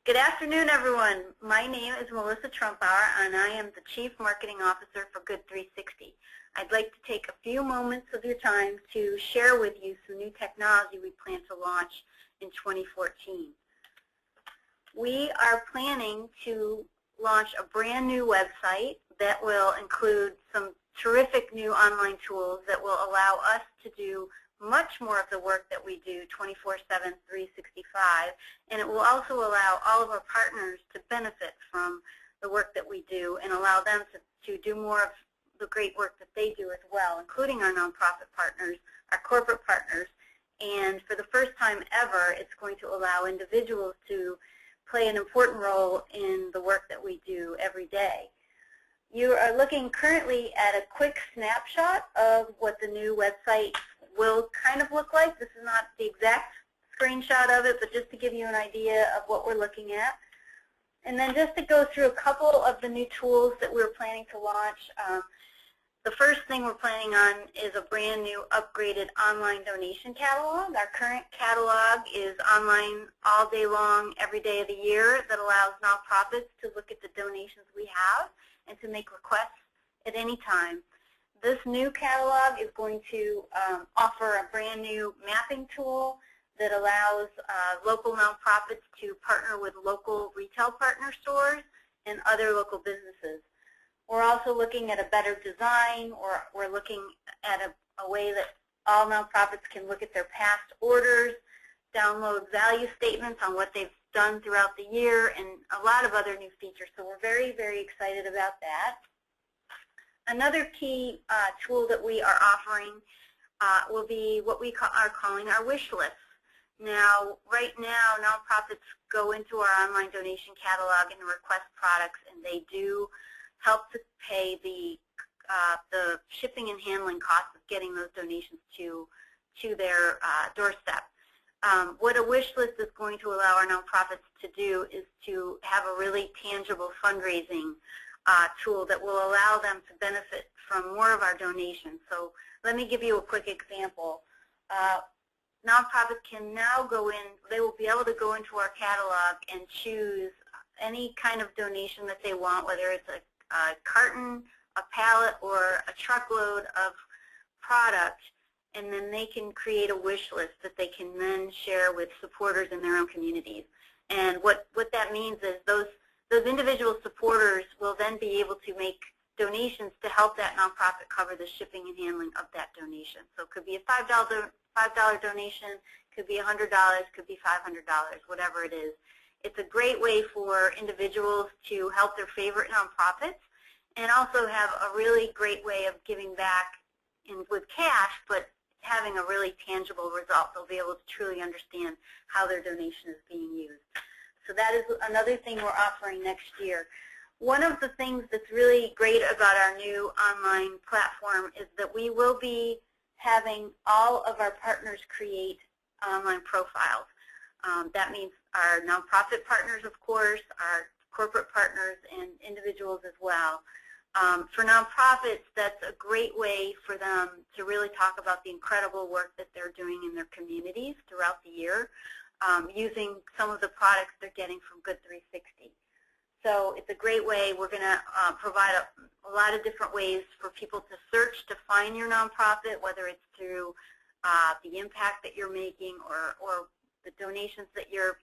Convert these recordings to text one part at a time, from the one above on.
Good afternoon, everyone. My name is Melissa Trumpauer, and I am the Chief Marketing Officer for Good360. I'd like to take a few moments of your time to share with you some new technology we plan to launch in 2014. We are planning to launch a brand new website that will include some terrific new online tools that will allow us to do much more of the work that we do 24/7, 365, and it will also allow all of our partners to benefit from the work that we do and allow them to do more of the great work that they do as well, including our nonprofit partners, our corporate partners, and for the first time ever, it's going to allow individuals to play an important role in the work that we do every day. You are looking currently at a quick snapshot of what the new website will kind of look like. This is not the exact screenshot of it, but just to give you an idea of what we're looking at. And then just to go through a couple of the new tools that we're planning to launch. The first thing we're planning on is a brand new upgraded online donation catalog. Our current catalog is online all day long, every day of the year, that allows nonprofits to look at the donations we have and to make requests at any time. This new catalog is going to offer a brand new mapping tool that allows local nonprofits to partner with local retail partner stores and other local businesses. We're also looking at a better design, or we're looking at a way that all nonprofits can look at their past orders, download value statements on what they've done throughout the year, and a lot of other new features. So we're very, very excited about that. Another key tool that we are offering will be what we are calling our wish lists. Now, right now, nonprofits go into our online donation catalog and request products, and they do help to pay the shipping and handling costs of getting those donations to their doorstep. What a wish list is going to allow our nonprofits to do is to have a really tangible fundraising tool that will allow them to benefit from more of our donations. So let me give you a quick example. Nonprofits can now go in, they will be able to go into our catalog and choose any kind of donation that they want, whether it's a carton, a pallet, or a truckload of product, and then they can create a wish list that they can then share with supporters in their own communities. And what that means is those individual supporters will then be able to make donations to help that nonprofit cover the shipping and handling of that donation. So it could be a $5 donation, could be $100, could be $500, whatever it is. It's a great way for individuals to help their favorite nonprofits and also have a really great way of giving back with cash, but having a really tangible result. They'll be able to truly understand how their donation is being used. So that is another thing we're offering next year. One of the things that's really great about our new online platform is that we will be having all of our partners create online profiles. That means our nonprofit partners, of course, our corporate partners, and individuals as well. For nonprofits, that's a great way for them to really talk about the incredible work that they're doing in their communities throughout the year, using some of the products they're getting from Good360. So it's a great way. We're going to provide a lot of different ways for people to search to find your nonprofit, whether it's through the impact that you're making or the donations that you're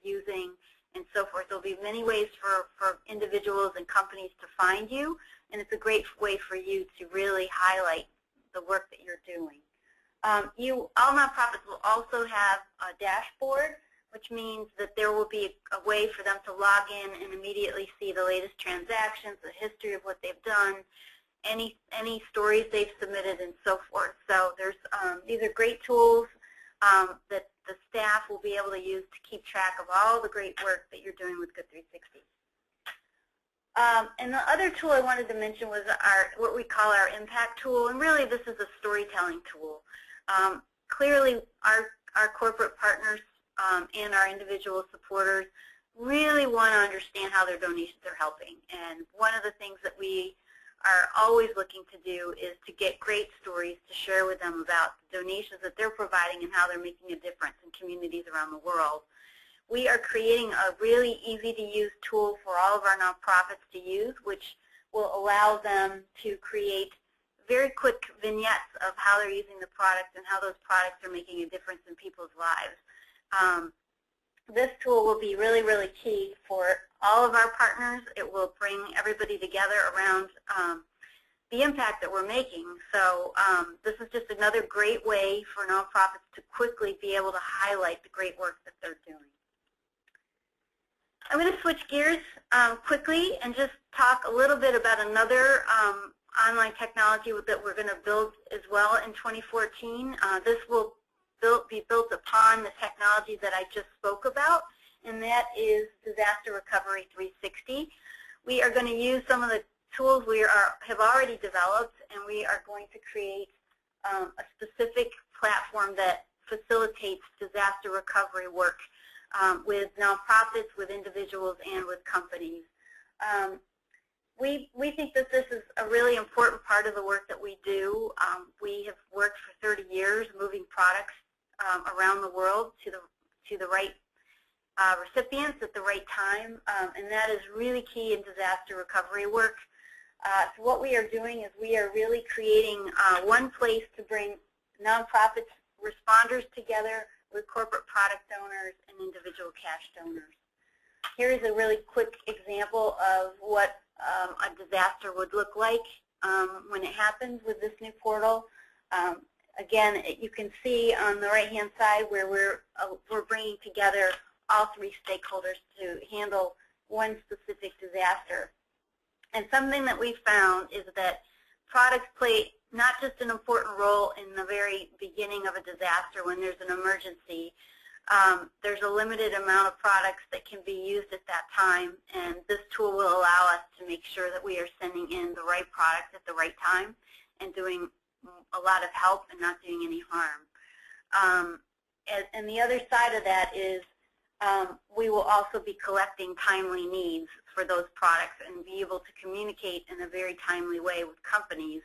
using, and so forth. There'll be many ways for individuals and companies to find you, and it's a great way for you to really highlight the work that you're doing. All nonprofits will also have a dashboard, which means that there will be a way for them to log in and immediately see the latest transactions, the history of what they've done, any stories they've submitted, and so forth. So there's these are great tools that the staff will be able to use to keep track of all the great work that you're doing with Good360. And the other tool I wanted to mention was what we call our impact tool, and really this is a storytelling tool. Clearly our corporate partners and our individual supporters really want to understand how their donations are helping. And one of the things that we are always looking to do is to get great stories to share with them about the donations that they're providing and how they're making a difference in communities around the world. we are creating a really easy-to-use tool for all of our nonprofits to use, which will allow them to create very quick vignettes of how they're using the products and how those products are making a difference in people's lives. This tool will be really, really key for all of our partners. It will bring everybody together around the impact that we're making. So this is just another great way for nonprofits to quickly be able to highlight the great work that they're doing. I'm going to switch gears quickly and just talk a little bit about another online technology that we're going to build as well in 2014. This will be built upon the technology that I just spoke about, and that is Disaster Recovery 360. We are going to use some of the tools we have already developed, and we are going to create a specific platform that facilitates disaster recovery work with nonprofits, with individuals, and with companies. We think that this is a really important part of the work that we do. We have worked for 30 years moving products around the world to the right recipients at the right time, and that is really key in disaster recovery work. So what we are doing is we are really creating one place to bring nonprofits, responders together with corporate product owners and individual cash donors. Here is a really quick example of what a disaster would look like when it happens with this new portal. Again, you can see on the right-hand side where we're bringing together all three stakeholders to handle one specific disaster. And something that we found is that products play not just an important role in the very beginning of a disaster when there's an emergency. There's a limited amount of products that can be used at that time, and this tool will allow us to make sure that we are sending in the right products at the right time and doing a lot of help and not doing any harm. And the other side of that is we will also be collecting timely needs for those products and be able to communicate in a very timely way with companies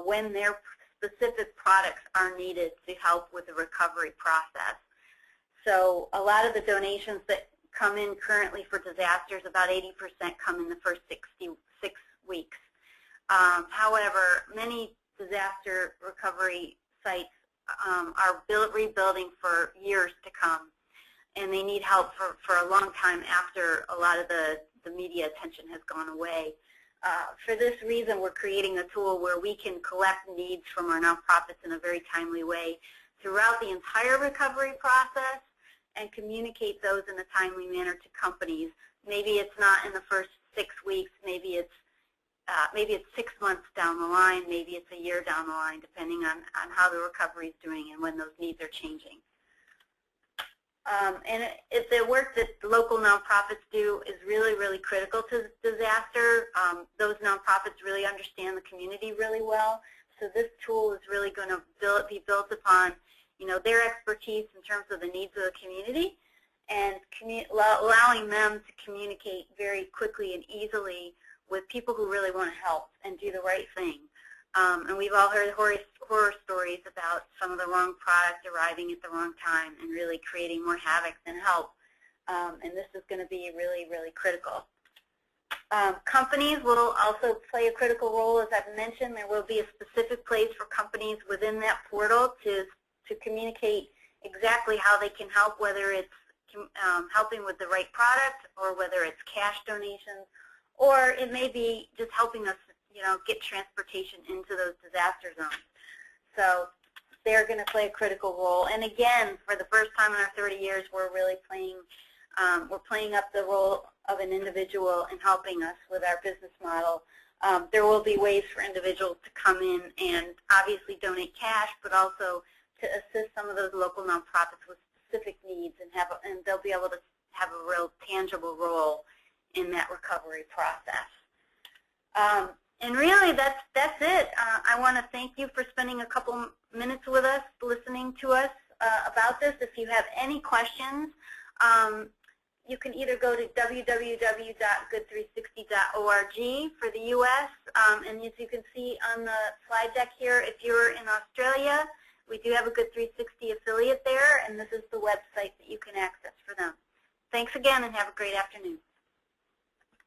when their specific products are needed to help with the recovery process. So a lot of the donations that come in currently for disasters, about 80% come in the first 6 weeks. However, many disaster recovery sites are rebuilding for years to come, and they need help for a long time after a lot of the media attention has gone away. For this reason, we're creating a tool where we can collect needs from our nonprofits in a very timely way throughout the entire recovery process and communicate those in a timely manner to companies. Maybe it's not in the first 6 weeks, maybe it's 6 months down the line, maybe it's a year down the line, depending on how the recovery is doing and when those needs are changing. And the work that the local nonprofits do is really, really critical to disaster. Those nonprofits really understand the community really well. So this tool is really going to be built upon, their expertise in terms of the needs of the community, and allowing them to communicate very quickly and easily with people who really want to help and do the right thing. And we've all heard horror stories about some of the wrong product arriving at the wrong time and really creating more havoc than help. And this is going to be really, really critical. Companies will also play a critical role. As I've mentioned, there will be a specific place for companies within that portal to communicate exactly how they can help, whether it's helping with the right product or whether it's cash donations, or it may be just helping us get transportation into those disaster zones. So they're going to play a critical role. And again, for the first time in our 30 years, we're really playing up the role of an individual in helping us with our business model. There will be ways for individuals to come in and obviously donate cash, but also to assist some of those local nonprofits with specific needs, and they'll be able to have a real tangible role in that recovery process. And really, that's it. I want to thank you for spending a couple minutes with us, listening to us about this. If you have any questions, you can either go to www.good360.org for the U.S., and as you can see on the slide deck here, if you're in Australia, We do have a Good360 affiliate there, and this is the website that you can access for them. Thanks again, and have a great afternoon.